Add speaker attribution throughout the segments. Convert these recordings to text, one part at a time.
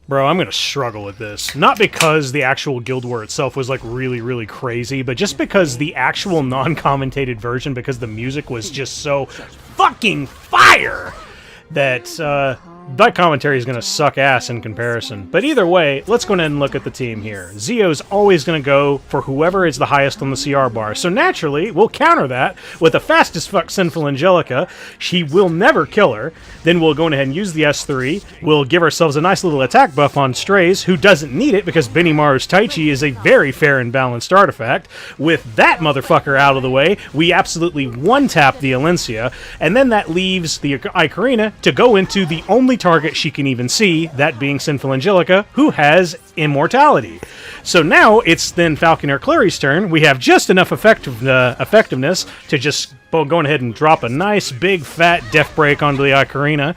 Speaker 1: Bro, I'm going to struggle with this. Not because the actual GuildWar itself was, like, really, really crazy, but just because the actual non-commentated version, because the music was just so fucking fire, that, that commentary is going to suck ass in comparison. But either way, let's go ahead and look at the team here. Zio's always going to go for whoever is the highest on the CR bar. So naturally, we'll counter that with a fast as fuck Sinful Angelica. She will never kill her. Then we'll go ahead and use the S3. We'll give ourselves a nice little attack buff on Straze, who doesn't need it because Benimaru's Taichi is a very fair and balanced artifact. With that motherfucker out of the way, we absolutely one-tap the Alencia, and then that leaves the ae-KARINA to go into the only target she can even see, that being Sinful Angelica, who has immortality. So now it's then Falconer Kluri's turn. We have just enough effectiveness to just go ahead and drop a nice big fat death break onto the ae-KARINA,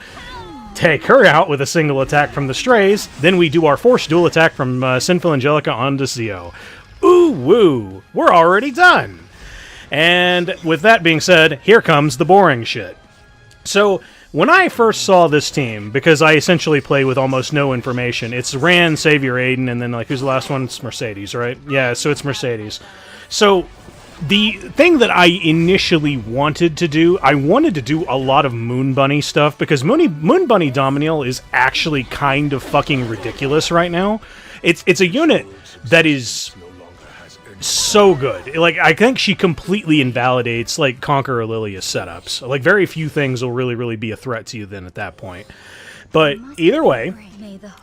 Speaker 1: take her out with a single attack from the Straze, then we do our forced dual attack from Sinful Angelica onto Zio. Ooh woo, we're already done. And with that being said, here comes the boring shit. So when I first saw this team, because I essentially play with almost no information, it's Ran, Savior Adin, and then, like, who's the last one? It's Mercedes, right? Yeah, so it's Mercedes. So the thing that I initially wanted to do, I wanted to do a lot of Moon Bunny stuff, because Moon Bunny Dominiel is actually kind of fucking ridiculous right now. It's a unit that is so good. Like, I think she completely invalidates, like, Conqueror Lilias setups. Like, very few things will really be a threat to you then at that point. But either way,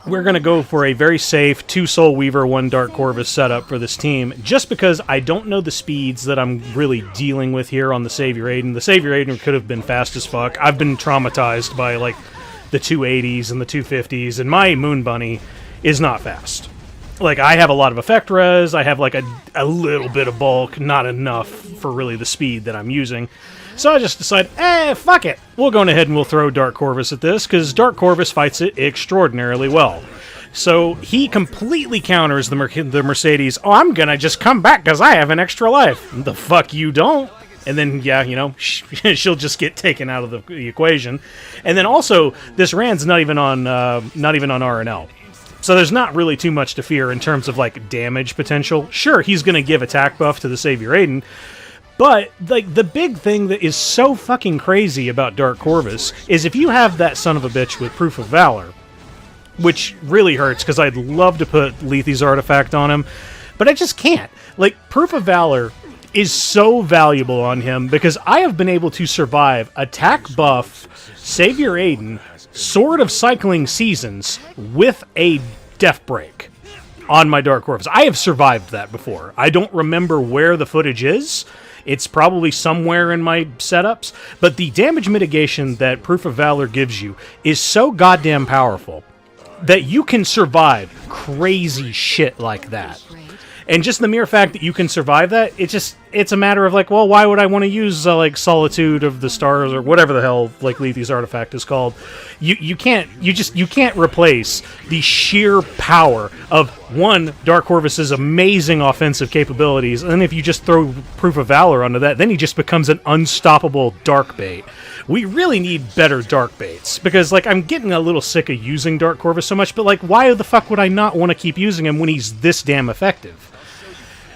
Speaker 1: we're going to go for a very safe 2 Soul Weaver, 1 Dark Corvus setup for this team, just because I don't know the speeds that I'm really dealing with here on the Savior Adin. The Savior Adin could have been fast as fuck. I've been traumatized by, like, the 280s and the 250s, and my Moon Bunny is not fast. Like, I have a lot of effect res, I have, like, a little bit of bulk, not enough for really the speed that I'm using. So I just decided, fuck it. We'll go ahead and we'll throw Dark Corvus at this, because Dark Corvus fights it extraordinarily well. So he completely counters the Mercedes, oh, I'm gonna just come back because I have an extra life. The fuck you don't. And then, yeah, you know, she'll just get taken out of the equation. And then also, this Rand's not even on RNL. So there's not really too much to fear in terms of, like, damage potential. Sure, he's going to give attack buff to the Savior Adin, but, like, the big thing that is so fucking crazy about Dark Corvus is if you have that son of a bitch with Proof of Valor, which really hurts because I'd love to put Lethe's artifact on him, but I just can't. Like, Proof of Valor is so valuable on him because I have been able to survive attack buff Savior Adin, Sword of Cycling Seasons with a death break on my Dark Corvus. I have survived that before. I don't remember where the footage is. It's probably somewhere in my setups, but the damage mitigation that Proof of Valor gives you is so goddamn powerful that you can survive crazy shit like that. And just the mere fact that you can survive that, it's a matter of, like, well, why would I want to use, like, Solitude of the Stars or whatever the hell, like, Lethe's artifact is called. You can't replace the sheer power of, one, Dark Corvus's amazing offensive capabilities, and then if you just throw Proof of Valor onto that, then he just becomes an unstoppable dark bait. We really need better dark baits, because, like, I'm getting a little sick of using Dark Corvus so much, but, like, why the fuck would I not want to keep using him when he's this damn effective?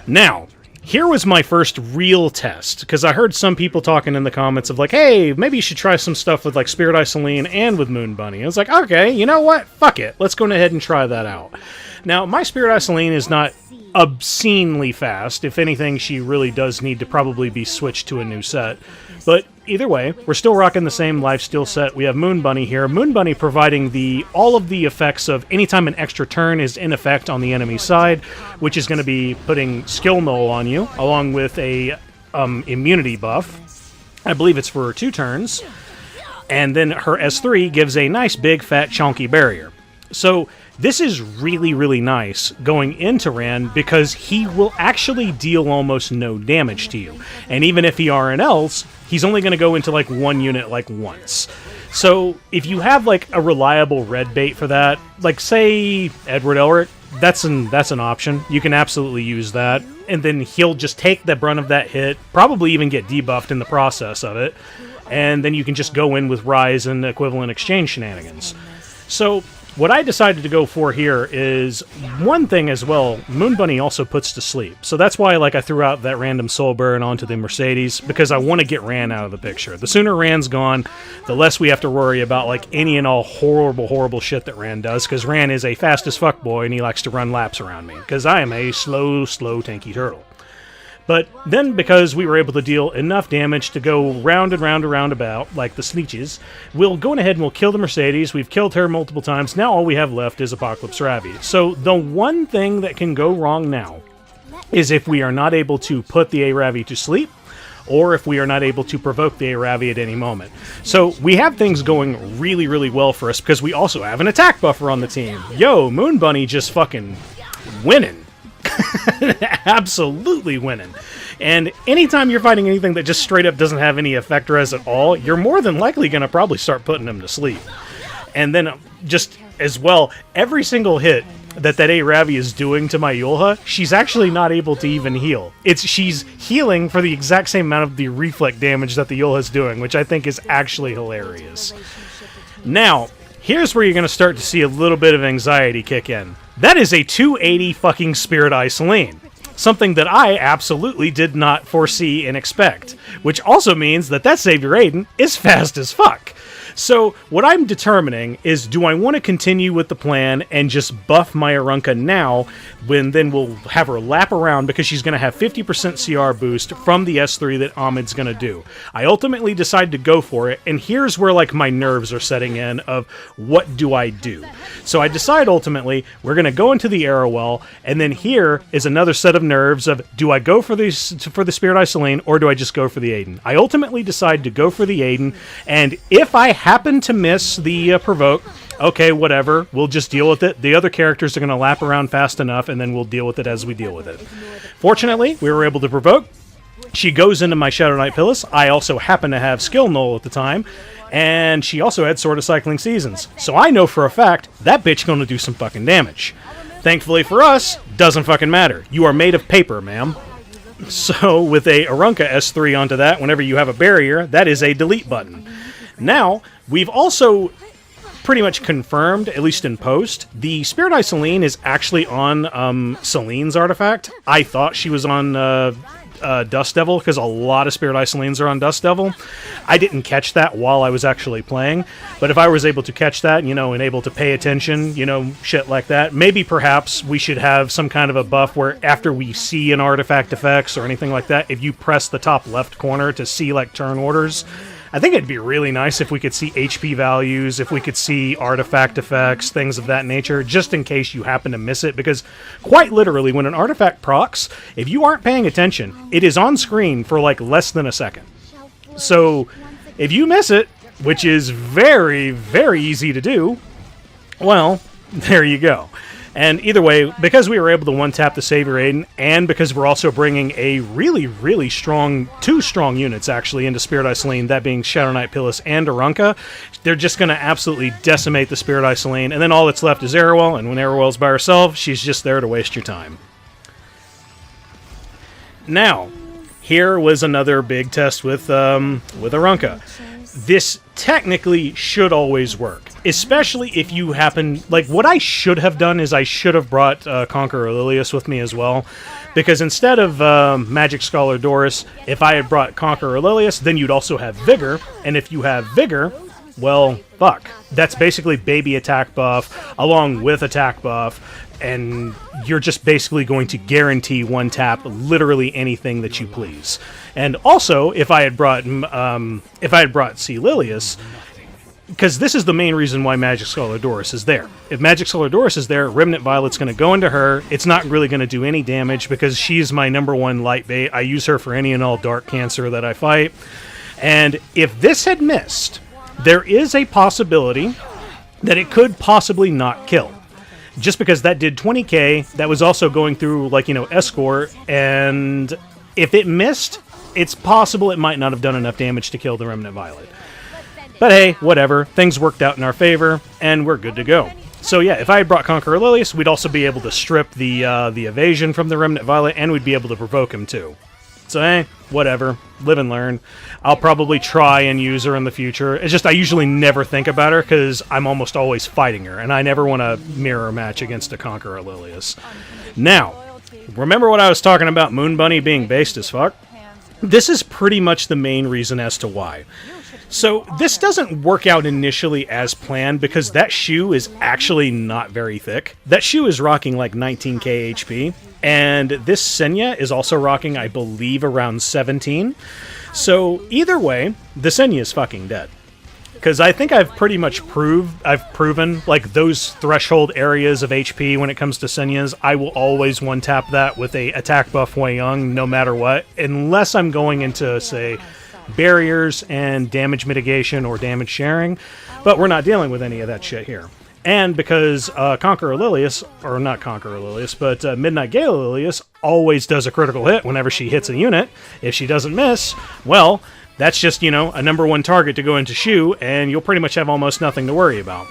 Speaker 1: Now, here was my first real test, because I heard some people talking in the comments of, like, hey, maybe you should try some stuff with, like, Spirit Eye Celine and with Moon Bunny. I was like, okay, you know what? Fuck it. Let's go ahead and try that out. Now, my Spirit Eye Celine is not obscenely fast. If anything, she really does need to probably be switched to a new set. But either way, we're still rocking the same lifesteal set. We have Moon Bunny here. Moon Bunny providing all of the effects of anytime an extra turn is in effect on the enemy side, which is going to be putting Skill Null on you, along with a immunity buff. I believe it's for 2 turns. And then her S3 gives a nice big fat chunky barrier. So this is really, really nice going into Rand because he will actually deal almost no damage to you. And even if he RNLs, he's only going to go into, like, 1 unit, like, once. So if you have, like, a reliable red bait for that, like, say, Edward Elric, that's an option. You can absolutely use that. And then he'll just take the brunt of that hit, probably even get debuffed in the process of it. And then you can just go in with Rise and equivalent exchange shenanigans. So what I decided to go for here is one thing as well. Moon Bunny also puts to sleep. So that's why like I threw out that random soul burn onto the Mercedes, because I want to get Ran out of the picture. The sooner Ran's gone, the less we have to worry about like any and all horrible shit that Ran does, because Ran is a fast as fuck boy and he likes to run laps around me, because I am a slow tanky turtle. But then, because we were able to deal enough damage to go round and round about, like the Sneeches, we'll go ahead and we'll kill the Mercedes. We've killed her multiple times. Now all we have left is Apocalypse Ravi. So the one thing that can go wrong now is if we are not able to put the A-Ravi to sleep, or if we are not able to provoke the A-Ravi at any moment. So we have things going really well for us, because we also have an attack buffer on the team. Yo, Moon Bunny just fucking winning. Absolutely winning. And anytime you're fighting anything that just straight up doesn't have any effect res at all, you're more than likely going to probably start putting them to sleep. And then just as well, every single hit that A-Ravi is doing to my Yulha, she's actually not able to even heal. She's healing for the exact same amount of the reflect damage that the Yulha is doing, which I think is actually hilarious. Now, here's where you're going to start to see a little bit of anxiety kick in. That is a 280 fucking Spirit Eye Celine. Something that I absolutely did not foresee and expect. Which also means that Savior Adin is fast as fuck. So, what I'm determining is, do I want to continue with the plan and just buff my Arunka now, when then we'll have her lap around, because she's going to have 50% CR boost from the S3 that Ahmed's going to do. I ultimately decide to go for it, and here's where like my nerves are setting in of what do I do. So I decide ultimately we're going to go into the Arowell, and then here is another set of nerves of, do I go for the Spirit Eye Celine, or do I just go for the Adin? I ultimately decide to go for the Adin, and if I happen to miss the provoke, okay, whatever, we'll just deal with it. The other characters are going to lap around fast enough, and then we'll deal with it as we deal with it. Fortunately, we were able to provoke. She goes into my Shadow Knight Pyllis. I also happen to have Skill Null at the time, and she also had Sword of Cycling Seasons. So I know for a fact that bitch going to do some fucking damage. Thankfully for us, doesn't fucking matter. You are made of paper, ma'am. So with a Arunka S3 onto that, whenever you have a barrier, that is a delete button. Now, we've also pretty much confirmed, at least in post, the Spirit Eye Celine is actually on Celine's artifact. I thought she was on Dust Devil, because a lot of Spirit Eye Celines are on Dust Devil. I didn't catch that while I was actually playing, but if I was able to catch that, and able to pay attention, shit like that, maybe perhaps we should have some kind of a buff where after we see an artifact effects or anything like that, if you press the top left corner to see like turn orders, I think it'd be really nice if we could see HP values, if we could see artifact effects, things of that nature, just in case you happen to miss it, because quite literally, when an artifact procs, if you aren't paying attention, it is on screen for like less than a second. So, if you miss it, which is very easy to do, well, there you go. And either way, because we were able to one-tap the Savior Adin, and because we're also bringing a really strong, two strong units actually into Spirit Eye Celine, that being Shadow Knight Pyllis and Arunka, they're just going to absolutely decimate the Spirit Eye Celine, and then all that's left is Arowell, and when Arowell's by herself, she's just there to waste your time. Now, here was another big test with Arunka. This technically should always work, especially if you happen... Like, what I should have done is I should have brought Conqueror Lilias with me as well, because instead of Magic Scholar Doris, if I had brought Conqueror Lilias, then you'd also have Vigor, and if you have Vigor, well, fuck. That's basically baby attack buff, along with attack buff, and you're just basically going to guarantee one tap literally anything that you please. And also, if I had brought C. Lilias, because this is the main reason why Magic Scholar Doris is there. If Magic Scholar Doris is there, Remnant Violet's going to go into her. It's not really going to do any damage because she's my #1 light bait. I use her for any and all dark cancer that I fight. And if this had missed, there is a possibility that it could possibly not kill. Just because that did 20k, that was also going through, like, escort, and if it missed, it's possible it might not have done enough damage to kill the Remnant Violet. But hey, whatever. Things worked out in our favor, and we're good to go. So yeah, if I had brought Conqueror Lilias, we'd also be able to strip the evasion from the Remnant Violet, and we'd be able to provoke him too. So, hey, whatever. Live and learn. I'll probably try and use her in the future. It's just I usually never think about her because I'm almost always fighting her, and I never want to mirror match against a Conqueror Lilias. Now, remember what I was talking about Moon Bunny being based as fuck? This is pretty much the main reason as to why. So, this doesn't work out initially as planned because that shoe is actually not very thick. That shoe is rocking like 19k HP, and this Senya is also rocking, I believe, around 17. So, either way, the Senya is fucking dead. Because I think I've pretty much proven, like, those threshold areas of HP when it comes to Senyas, I will always one-tap that with a attack buff Hwayoung no matter what, unless I'm going into, say, barriers and damage mitigation or damage sharing, but we're not dealing with any of that shit here. And because Conqueror Lilias, or not Conqueror Lilias, but Midnight Gala Lilias always does a critical hit whenever she hits a unit. If she doesn't miss, well, that's just, you know, a number one target to go into Choux, and you'll pretty much have almost nothing to worry about.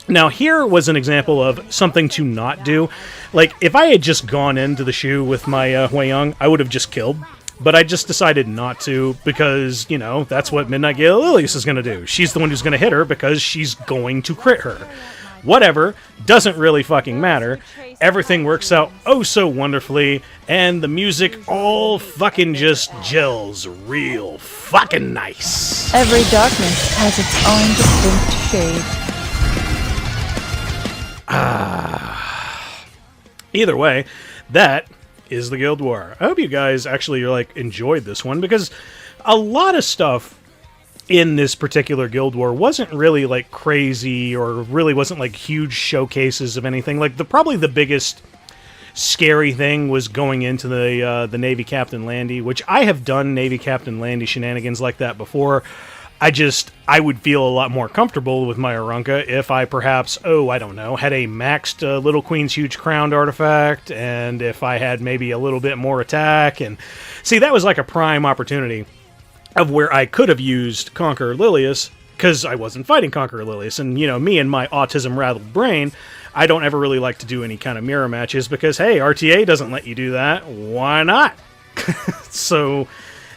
Speaker 1: Now, here was an example of something to not do. Like, if I had just gone into the Choux with my Hwayoung, I would have just killed. But I just decided not to because, you know, that's what Midnight Gala Lilias is going to do. She's the one who's going to hit her because she's going to crit her. Whatever, doesn't really fucking matter. Everything works out oh so wonderfully, and the music all fucking just gels real fucking nice.
Speaker 2: Every darkness has its own distinct shade.
Speaker 1: Either way, that is the GuildWar. I hope you guys actually like enjoyed this one because a lot of stuff in this particular Guild War wasn't really like crazy or really wasn't like huge showcases of anything. Like probably the biggest scary thing was going into the Navy Captain Landy, which I have done Navy Captain Landy shenanigans like that before. I would feel a lot more comfortable with my Arunka if I perhaps, I don't know, had a maxed Little Queen's Huge Crowned artifact, and if I had maybe a little bit more attack. And see, that was like a prime opportunity of where I could have used Conqueror Lilias, because I wasn't fighting Conqueror Lilias. And, you know, me and my autism-rattled brain, I don't ever really like to do any kind of mirror matches, because, hey, RTA doesn't let you do that. Why not? So,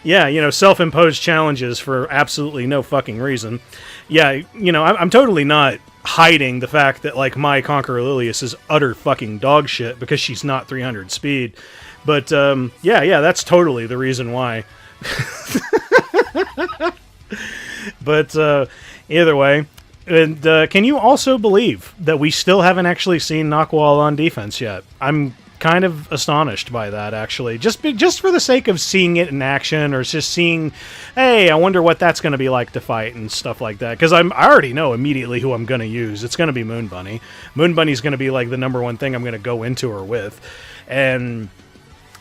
Speaker 1: yeah, you know, self-imposed challenges for absolutely no fucking reason. Yeah, you know, I'm totally not hiding the fact that, like, my Conqueror Lilias is utter fucking dog shit because she's not 300 speed. But, yeah, that's totally the reason why. But either way, and can you also believe that we still haven't actually seen Nakwal on defense yet? I'm kind of astonished by that, actually. Just for the sake of seeing it in action, or just seeing, hey, I wonder what that's going to be like to fight and stuff like that. Because I already know immediately who I'm going to use. It's going to be Moon Bunny. Moon Bunny's going to be like the number one thing I'm going to go into her with, and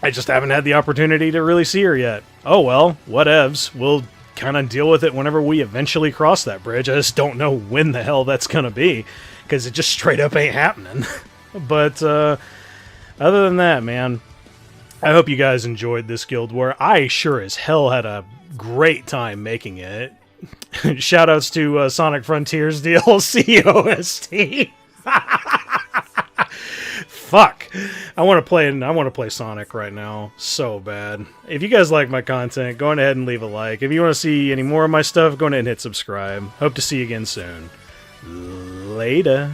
Speaker 1: I just haven't had the opportunity to really see her yet. Oh well, whatevs. We'll kind of deal with it whenever we eventually cross that bridge. I just don't know when the hell that's going to be, because it just straight up ain't happening. But other than that, man, I hope you guys enjoyed this Guild War. I sure as hell had a great time making it. Shoutouts to Sonic Frontiers DLC OST. Fuck. I want to play Sonic right now so bad. If you guys like my content, go ahead and leave a like. If you want to see any more of my stuff, go ahead and hit subscribe. Hope to see you again soon. Later.